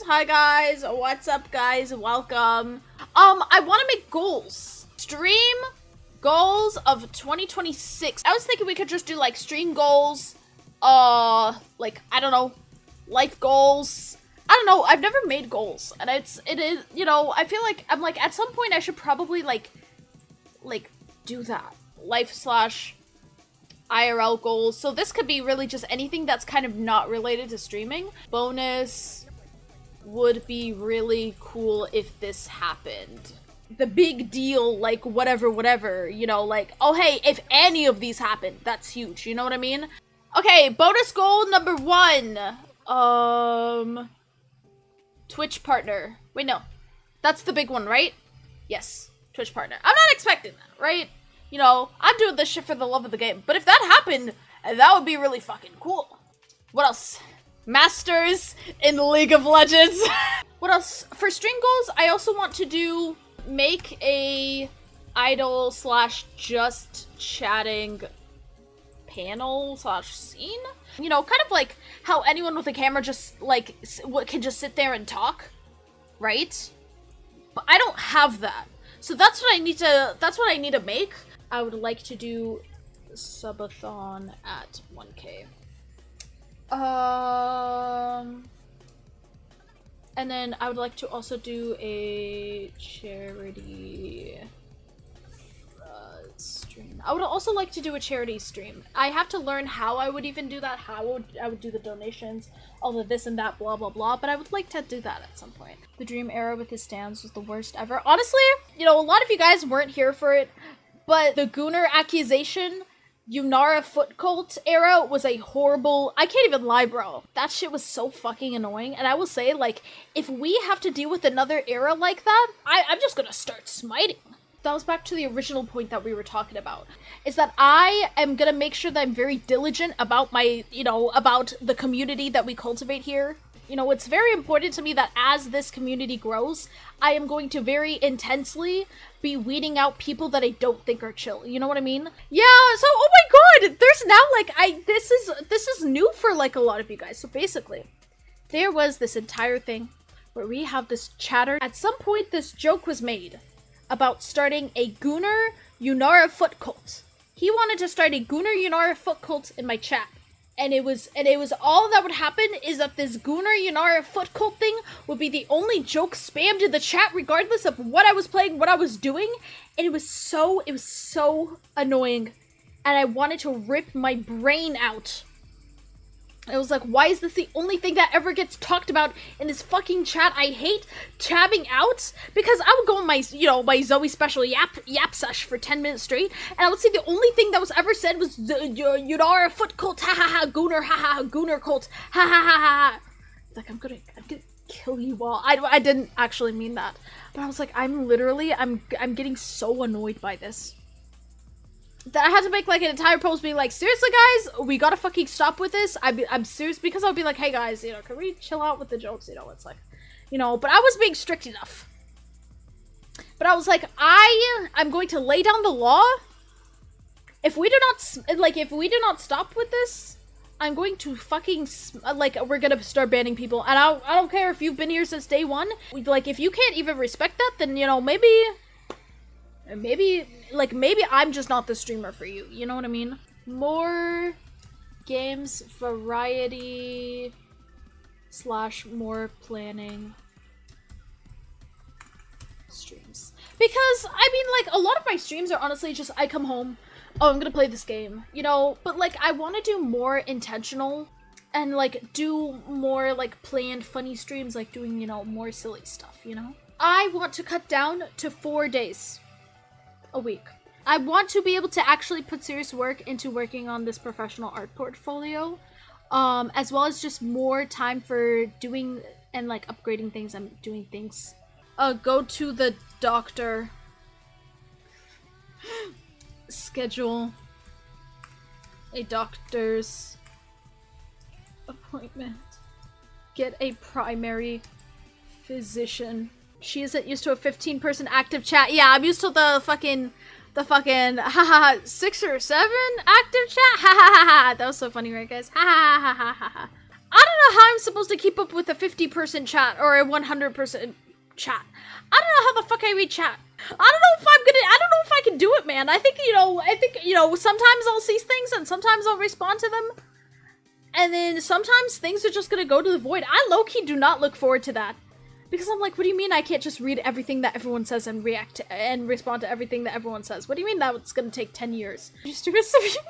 Hi guys, what's up guys? Welcome. I want to make goals. Stream goals of 2026. I was thinking we could just do like stream goals, like I don't know, life goals. I don't know, I've never made goals, and it is, you know, I feel like I'm like at some point I should probably like do that. Life slash IRL goals. So this could be really just anything that's kind of not related to streaming. Bonus would be really cool if this happened. The big deal, like whatever, you know, like, oh hey, if any of these happen, that's huge, you know what I mean? Okay, bonus goal number 1. Twitch partner. Wait, no. That's the big one, right? Yes, Twitch partner. I'm not expecting that, right? You know, I'm doing this shit for the love of the game. But if that happened, that would be really fucking cool. What else? Masters in League of Legends. What else? For stream goals, I also want to make a idol slash just chatting panel slash scene. You know, kind of like how anyone with a camera just like can just sit there and talk, right? But I don't have that. So that's what I need to make. I would like to do subathon at 1K. And then I would like to also do a charity stream. I would also like to do a charity stream. I have to learn how I would even do that, how I would do the donations, all of this and that, blah, blah, blah, but I would like to do that at some point. The Dream era with his stands was the worst ever. Honestly, you know, a lot of you guys weren't here for it, but the Gunnar accusation, Yunara foot cult era was a horrible... I can't even lie, bro. That shit was so fucking annoying, and I will say, like, if we have to deal with another era like that, I'm just gonna start smiting. That was back to the original point that we were talking about, is that I am gonna make sure that I'm very diligent about my, you know, about the community that we cultivate here. You know, it's very important to me that as this community grows, I am going to very intensely be weeding out people that I don't think are chill. You know what I mean? Yeah, so, oh my god, there's now, like, this is new for, like, a lot of you guys. So basically, there was this entire thing where we have this chatter. At some point, this joke was made about starting a Gunnar Yunara foot cult. He wanted to start a Gunnar Yunara foot cult in my chat. And it was all that would happen is that this Gunnar Yunara foot cult thing would be the only joke spammed in the chat regardless of what I was playing, what I was doing. And it was so annoying. And I wanted to rip my brain out. I was like, why is this the only thing that ever gets talked about in this fucking chat? I hate tabbing out, because I would go on my, you know, my Zoe special yap sesh for 10 minutes straight, and I would say the only thing that was ever said was, Yunara foot cult, hahaha, Gunnar cult, hahaha. Like, I'm gonna kill you all. I didn't actually mean that, but I was like, I'm getting so annoyed by this that I had to make like an entire post being like, seriously guys, we gotta fucking stop with this. I'm serious, because I would be like, hey guys, you know, can we chill out with the jokes? You know, it's like, you know, but I was being strict enough. But I was like, I'm going to lay down the law. If we do not stop with this, I'm going to fucking, like, we're gonna start banning people. And I don't care if you've been here since day one. Like, if you can't even respect that, then, you know, maybe I'm just not the streamer for you, you know what I mean? More games, variety, / more planning streams. Because, I mean, like, a lot of my streams are honestly just, I come home, oh, I'm gonna play this game, you know? But, like, I want to do more intentional and, like, do more, like, planned funny streams, like doing, you know, more silly stuff, you know? I want to cut down to 4 days a week. I want to be able to actually put serious work into working on this professional art portfolio, as well as just more time for doing and like upgrading things and doing things. Go to the doctor. Schedule a doctor's appointment. Get a primary physician. She isn't used to a 15-person active chat. Yeah, I'm used to the fucking haha 6 or 7 active chat. Ha ha ha ha. That was so funny, right, guys? Ha ha ha ha ha ha. I don't know how I'm supposed to keep up with a 50-person chat or a 100-person chat. I don't know how the fuck I read chat. I don't know if I can do it, man. I think, sometimes I'll see things and sometimes I'll respond to them. And then sometimes things are just gonna go to the void. I low-key do not look forward to that. Because I'm like, what do you mean I can't just read everything that everyone says and react to, and respond to everything that everyone says? What do you mean that's gonna take 10 years? Just stupidly addicted.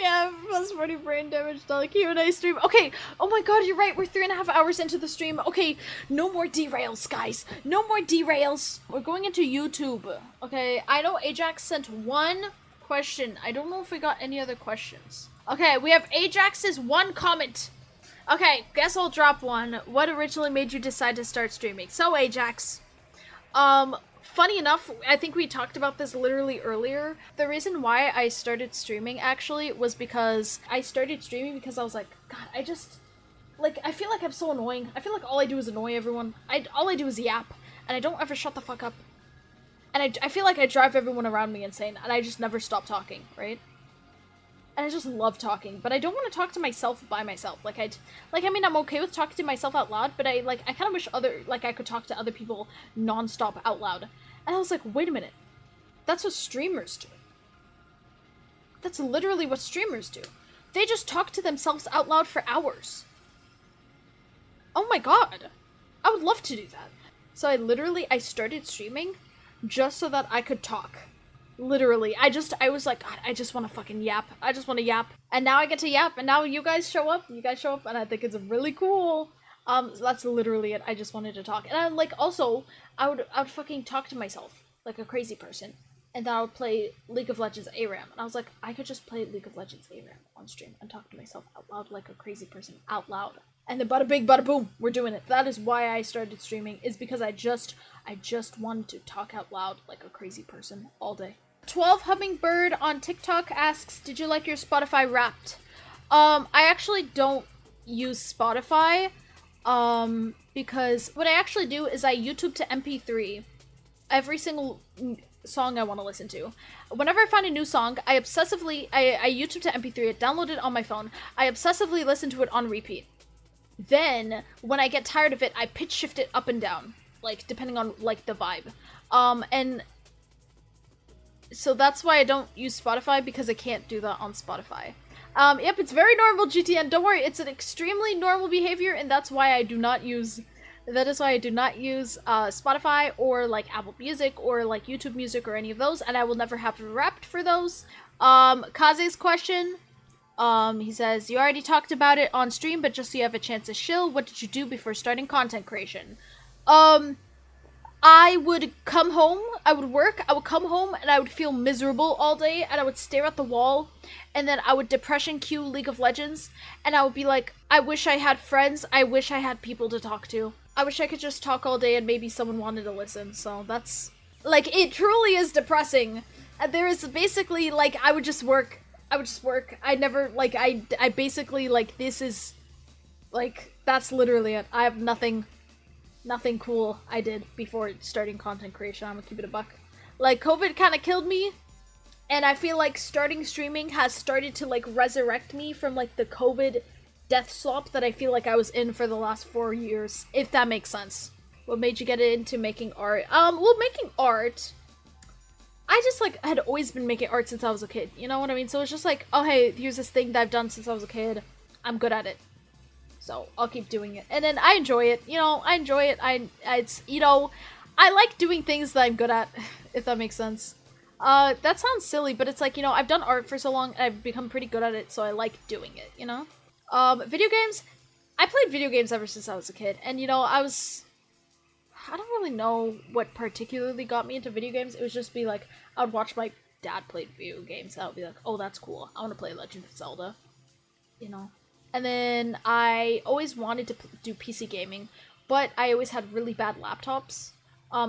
Yeah, plus 40 brain damage, like Q&A stream. Okay, oh my god, you're right, we're 3.5 hours into the stream. Okay, no more derails, guys. No more derails. We're going into YouTube. Okay, I know Ajax sent one question. I don't know if we got any other questions. Okay, we have Ajax's one comment. Okay, guess I'll drop one. What originally made you decide to start streaming? So, Ajax, funny enough, I think we talked about this literally earlier. The reason why I started streaming, actually, was because I started streaming because I was like, God, I feel like I'm so annoying. I feel like all I do is annoy everyone. All I do is yap, and I don't ever shut the fuck up. And I feel like I drive everyone around me insane, and I just never stop talking, right? And I just love talking, but I don't want to talk to myself by myself. I'm okay with talking to myself out loud, but I kind of wish I could talk to other people non-stop out loud. And I was like, wait a minute. That's what streamers do. That's literally what streamers do. They just talk to themselves out loud for hours. Oh my god. I would love to do that. So I started streaming just so that I could talk. Literally, I was like, God, I just want to fucking yap. I just want to yap. And now I get to yap, and now you guys show up, and I think it's really cool. So that's literally it. I just wanted to talk. And I'm like, also, I would fucking talk to myself like a crazy person. And then I would play League of Legends ARAM. And I was like, I could just play League of Legends ARAM on stream and talk to myself out loud like a crazy person out loud. And then bada bing, bada boom, we're doing it. That is why I started streaming, is because I just wanted to talk out loud like a crazy person all day. 12 Hummingbird on TikTok asks, did you like your Spotify Wrapped? I actually don't use Spotify, because what I actually do is I YouTube to MP3 every single song I want to listen to. Whenever I find a new song, I YouTube to MP3 it, download it on my phone, I obsessively listen to it on repeat. Then, when I get tired of it, I pitch shift it up and down, like, depending on, like, the vibe. And so that's why I don't use Spotify, because I can't do that on Spotify. Yep, it's very normal, GTN. Don't worry, it's an extremely normal behavior, and that's why I do not use Spotify or, like, Apple Music or, like, YouTube Music or any of those, and I will never have Wrapped for those. Kaze's question, he says, you already talked about it on stream, but just so you have a chance to chill, what did you do before starting content creation? I would come home, I would work, I would come home, and I would feel miserable all day, and I would stare at the wall, and then I would depression queue League of Legends, and I would be like, I wish I had friends, I wish I had people to talk to. I wish I could just talk all day and maybe someone wanted to listen, so that's, like, it truly is depressing. And there is basically, like, I would just work, I never, like, I basically, like, this is, like, that's literally it. I have nothing cool I did before starting content creation. I'm gonna keep it a buck. Like, COVID kind of killed me, and I feel like starting streaming has started to, like, resurrect me from, like, the COVID death slop that I feel like I was in for the last 4 years, if that makes sense. What made you get into making art? Well, making art, I just, like, had always been making art since I was a kid, you know what I mean? So it's just like, oh, hey, here's this thing that I've done since I was a kid. I'm good at it. So I'll keep doing it. And then I enjoy it, you know, I like doing things that I'm good at, if that makes sense. That sounds silly, but it's like, you know, I've done art for so long, and I've become pretty good at it, so I like doing it, you know? Video games? I played video games ever since I was a kid, and, you know, I don't really know what particularly got me into video games. It would just be like, I would watch my dad play video games, and I would be like, oh, that's cool, I want to play Legend of Zelda, you know? And then I always wanted to do PC gaming, but I always had really bad laptops.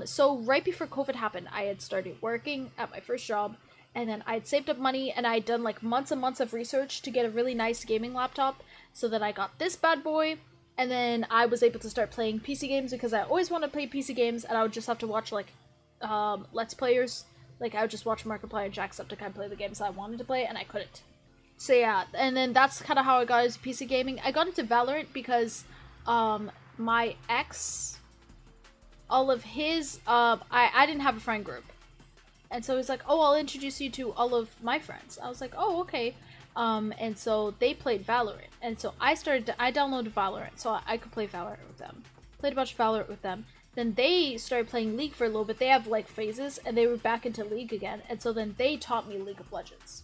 So right before COVID happened, I had started working at my first job, and then I had saved up money, and I had done, like, months and months of research to get a really nice gaming laptop, so that I got this bad boy, and then I was able to start playing PC games, because I always wanted to play PC games, and I would just have to watch, like, Let's Players. Like, I would just watch Markiplier and Jacksepticeye play the games I wanted to play, and I couldn't. So yeah, and then that's kind of how I got into PC gaming. I got into Valorant because my ex, all of his I didn't have a friend group. And so he's like, "Oh, I'll introduce you to all of my friends." I was like, "Oh, okay." And so they played Valorant. And so I downloaded Valorant so I could play Valorant with them. Played a bunch of Valorant with them. Then they started playing League for a little bit. They have like phases and they were back into League again. And so then they taught me League of Legends.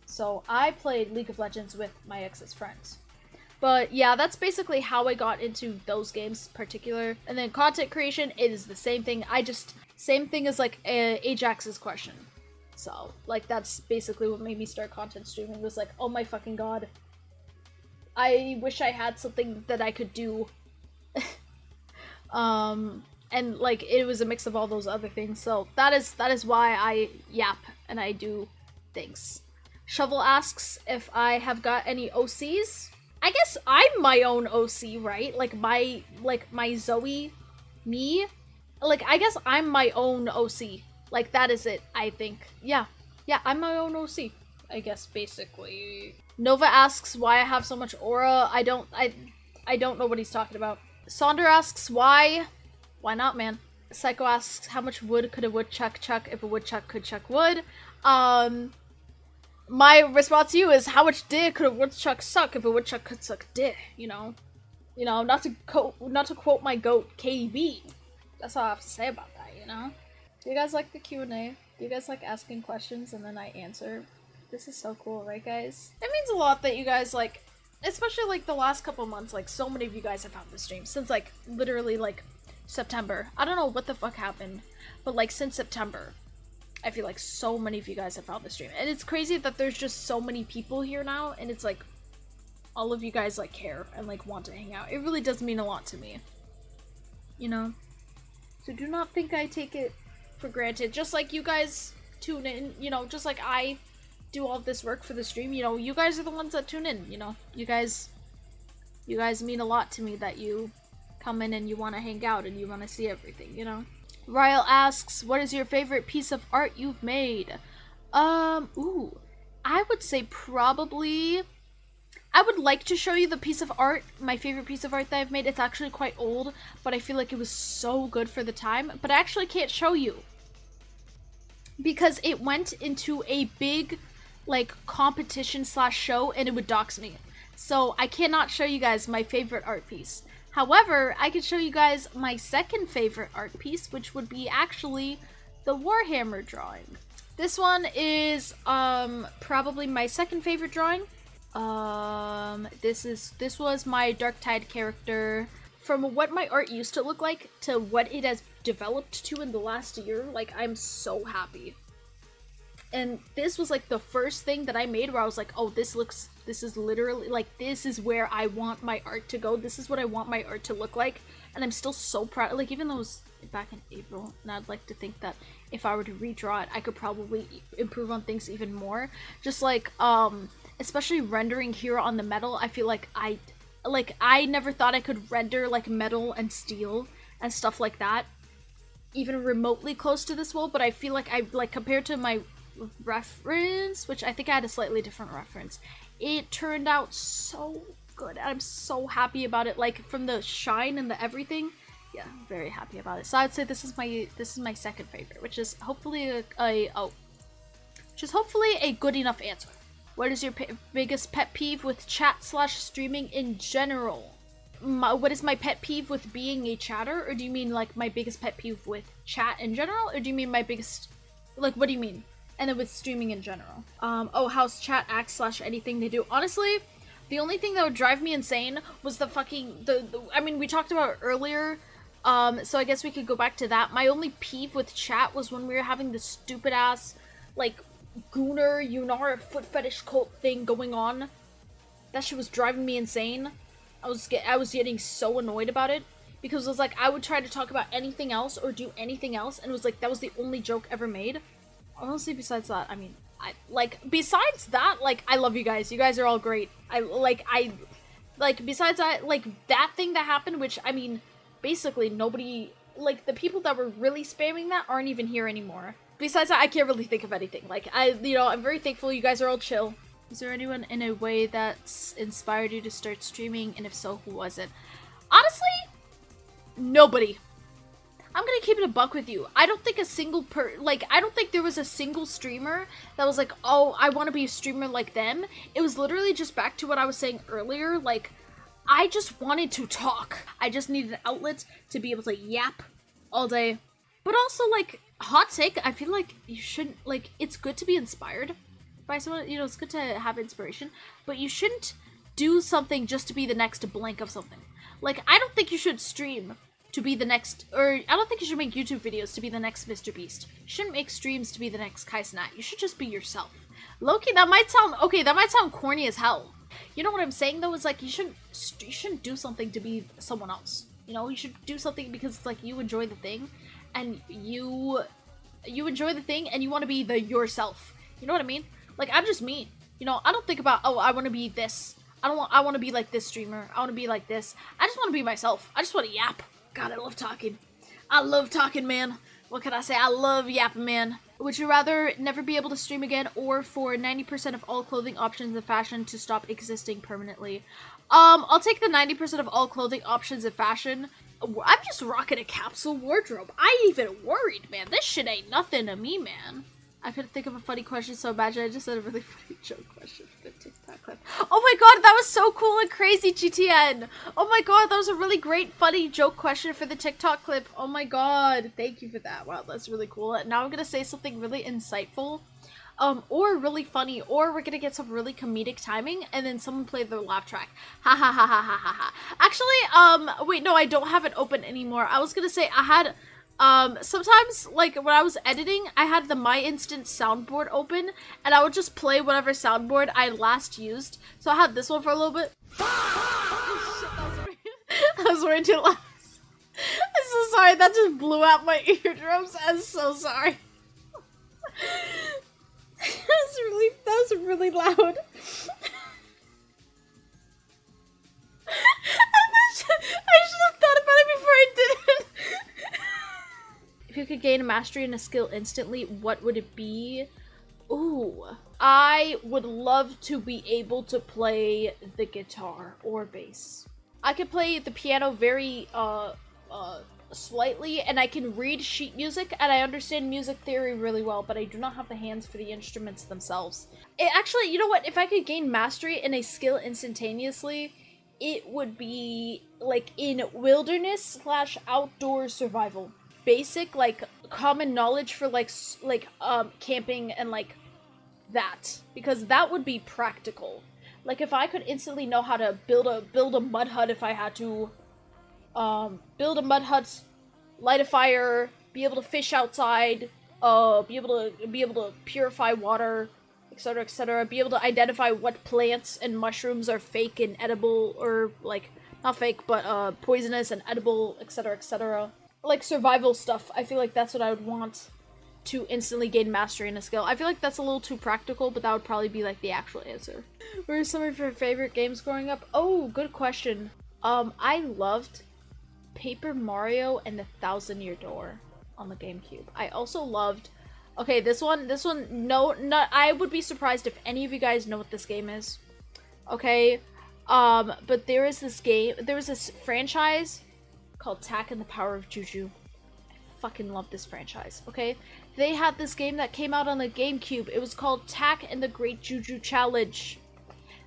So I played League of Legends with my ex's friends. But yeah, that's basically how I got into those games in particular. And then content creation, it is the same thing. Same thing as like Ajax's question. So like that's basically what made me start content streaming, was like, oh my fucking god, I wish I had something that I could do. And like it was a mix of all those other things. So that is why I yap and I do things. Shovel asks if I have got any OCs. I guess I'm my own OC, right? Like my Zoe, me. Like I guess I'm my own OC. Like that is it, I think. Yeah, I'm my own OC, I guess, basically. Nova asks why I have so much aura. I don't know what he's talking about. Sonder asks why. Why not, man? Psycho asks how much wood could a woodchuck chuck if a woodchuck could chuck wood. My response to you is, how much dick could a woodchuck suck if a woodchuck could suck dick? You know, not to quote my goat KB. That's all I have to say about that. You know. Do you guys like the Q&A? Do you guys like asking questions and then I answer? This is so cool, right, guys? It means a lot that you guys like, especially like the last couple months. Like so many of you guys have found the stream since like literally like September. I don't know what the fuck happened, but like since September. I feel like so many of you guys have found the stream. And it's crazy that there's just so many people here now, and it's like, all of you guys like care and like want to hang out. It really does mean a lot to me. You know? So do not think I take it for granted. Just like you guys tune in, you know, just like I do all this work for the stream, you know, you guys are the ones that tune in, you know? You guys mean a lot to me that you come in and you want to hang out and you want to see everything, you know? Ryle asks, what is your favorite piece of art you've made? Ooh, I would say probably, I would like to show you the piece of art, my favorite piece of art that I've made. It's actually quite old, but I feel like it was so good for the time, but I actually can't show you because it went into a big, like, competition / show and it would dox me. So I cannot show you guys my favorite art piece. However, I could show you guys my second favorite art piece, which would be actually the Warhammer drawing. This one is probably my second favorite drawing. This was my Darktide character. From what my art used to look like to what it has developed to in the last year, like I'm so happy. And this was like the first thing that I made where I was like, oh, this is literally, like, this is where I want my art to go. This is what I want my art to look like. And I'm still so proud. Like, even though it was back in April, and I'd like to think that if I were to redraw it, I could probably improve on things even more. Just like, especially rendering here on the metal, I feel like I never thought I could render like metal and steel and stuff like that even remotely close to this wall, but I feel like compared to my reference, which I think I had a slightly different reference, it turned out so good. I'm so happy about it, like from the shine and the everything. Yeah, I'm very happy about it. So I'd say this is my second favorite, which is hopefully a good enough answer. What is your biggest pet peeve with chat / streaming in general? What is my pet peeve with being a chatter, or do you mean like my biggest pet peeve with chat in general, or do you mean my biggest, like, what do you mean? And then with streaming in general. Oh, how's chat acts / anything they do. Honestly, the only thing that would drive me insane was the fucking, I mean, we talked about it earlier, so I guess we could go back to that. My only peeve with chat was when we were having this stupid ass, like, Gooner, Yunara foot fetish cult thing going on. That shit was driving me insane. I was getting so annoyed about it, because it was like, I would try to talk about anything else or do anything else, and it was like, that was the only joke ever made. Honestly, besides that, I mean, besides that, like, I love you guys. You guys are all great. Besides that, like, that thing that happened, which, I mean, basically nobody, like, the people that were really spamming that aren't even here anymore. Besides that, I can't really think of anything. Like, I'm very thankful you guys are all chill. Is there anyone in a way that's inspired you to start streaming, and if so, who was it? Honestly, nobody. I'm gonna keep it a buck with you. I don't think a single I don't think there was a single streamer that was like, oh, I want to be a streamer like them. It was literally just back to what I was saying earlier, like, I just wanted to talk. I just needed an outlet to be able to yap all day. But also, like, hot take, I feel like you shouldn't, like, it's good to be inspired by someone, you know, it's good to have inspiration, but you shouldn't do something just to be the next blank of something. Like, I don't think you should stream to be the next, or I don't think you should make YouTube videos to be the next Mr. Beast. You shouldn't make streams to be the next Kai Cenat. You should just be yourself. Loki, that might sound corny as hell. You know what I'm saying though, is like, you shouldn't do something to be someone else. You know, you should do something because it's like you enjoy the thing, and you enjoy the thing, and you want to be the yourself. You know what I mean? Like, I'm just me. You know, I don't think about, oh, I want to be this. I want to be like this streamer. I want to be like this. I just want to be myself. I just want to yap. God, I love talking. I love talking, man. What can I say? I love yapping, man. Would you rather never be able to stream again, or for 90% of all clothing options in fashion to stop existing permanently? I'll take the 90% of all clothing options in fashion. I'm just rocking a capsule wardrobe. I ain't even worried, man. This shit ain't nothing to me, man. I couldn't think of a funny question, so imagine I just said a really funny joke question for the TikTok clip. Oh my god, that was so cool and crazy, GTN! Oh my god, that was a really great, funny joke question for the TikTok clip. Oh my god, thank you for that. Wow, that's really cool. Now I'm gonna say something really insightful, or really funny, or we're gonna get some really comedic timing, and then someone play their laugh track. Ha ha ha ha ha ha ha. Actually, wait, no, I don't have it open anymore. I was gonna say I had... sometimes, like, when I was editing, I had the My Instant soundboard open, and I would just play whatever soundboard I last used. So I had this one for a little bit. I was way too loud. I'm so sorry, that just blew out my eardrums. I'm so sorry. That was really loud. I should have thought about it before I did it. If you could gain a mastery in a skill instantly, what would it be? Ooh, I would love to be able to play the guitar or bass. I can play the piano very, slightly, and I can read sheet music, and I understand music theory really well, but I do not have the hands for the instruments themselves. Actually, you know what? If I could gain mastery in a skill instantaneously, it would be, like, in wilderness/outdoor survival. Basic, like, common knowledge for, camping and, like, that. Because that would be practical. Like, if I could instantly know how to build a mud hut if I had to, build a mud hut, light a fire, be able to fish outside, be able to purify water, etc., etc., be able to identify what plants and mushrooms are fake and edible, or, like, not fake, but, poisonous and edible, etc., etc., like, survival stuff. I feel like that's what I would want to instantly gain mastery in a skill. I feel like that's a little too practical, but that would probably be, like, the actual answer. What are some of your favorite games growing up? Oh, good question. I loved Paper Mario and the 1,000-Year Door on the GameCube. I also loved... Okay, this one, I would be surprised if any of you guys know what this game is. Okay? But there was this franchise called Tak and the Power of Juju. I fucking love this franchise, okay? They had this game that came out on the GameCube. It was called Tak and the Great Juju Challenge.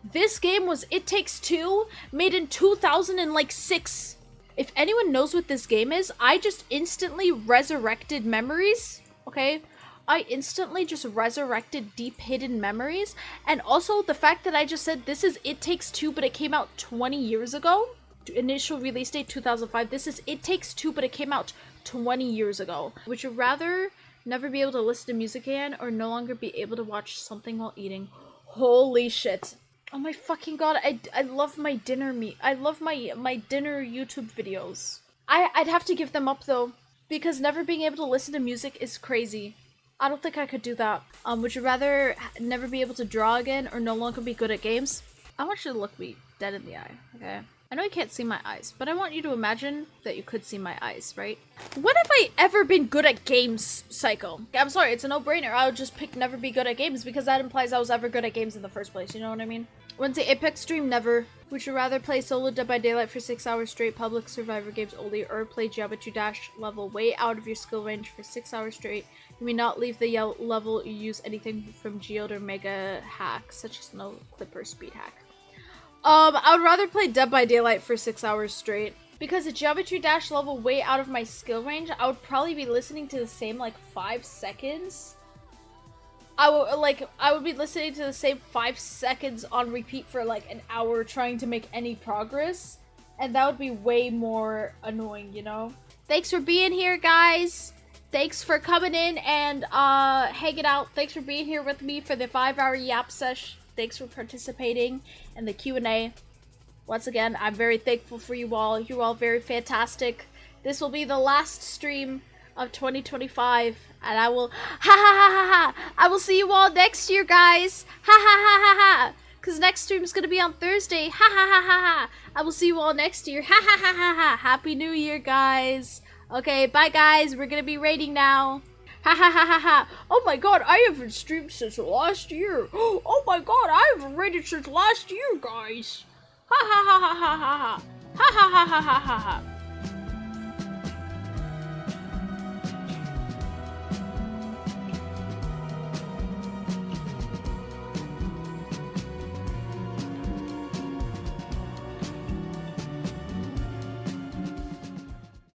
This game was It Takes Two, made in 2006. If anyone knows what this game is, I just instantly resurrected memories, okay? I instantly just resurrected deep hidden memories, and also the fact that I just said this is It Takes Two, but it came out 20 years ago. Initial release date 2005. This is It Takes Two, but it came out 20 years ago. Would you rather never be able to listen to music again, or no longer be able to watch something while eating? Holy shit. Oh my fucking god, I love my dinner I love my dinner YouTube videos. I'd have to give them up though, because never being able to listen to music is crazy. I don't think I could do that. Would you rather never be able to draw again, or no longer be good at games? I want you to look me dead in the eye, okay? I know you can't see my eyes, but I want you to imagine that you could see my eyes, right? When have I ever been good at games, Psycho? I'm sorry, it's a no-brainer. I would just pick never be good at games because that implies I was ever good at games in the first place, you know what I mean? Wednesday Apex stream, never. Would you rather play solo Dead by Daylight for 6 hours straight, public survivor games only, or play Geometry Dash level way out of your skill range for 6 hours straight? You may not leave the level, you use anything from Geode or Mega hack, such as no clipper speed hack. I would rather play Dead by Daylight for 6 hours straight. Because a Geometry Dash level way out of my skill range, I would probably be listening to the same, like, 5 seconds. I would be listening to the same 5 seconds on repeat for, like, an hour trying to make any progress. And that would be way more annoying, you know? Thanks for being here, guys! Thanks for coming in and, hanging out. Thanks for being here with me for the 5-hour yap sesh. Thanks for participating in the Q&A. Once again, I'm very thankful for you all. You're all very fantastic. This will be the last stream of 2025, and I will I will see you all next year, guys. Because next stream is gonna be on Thursday. I will see you all next year. Happy New Year, guys. Okay, bye, guys. We're gonna be raiding now. Oh my god, I haven't streamed since last year. Oh my god, I haven't raided since last year, guys. Ha ha ha ha ha ha ha ha ha ha ha ha ha.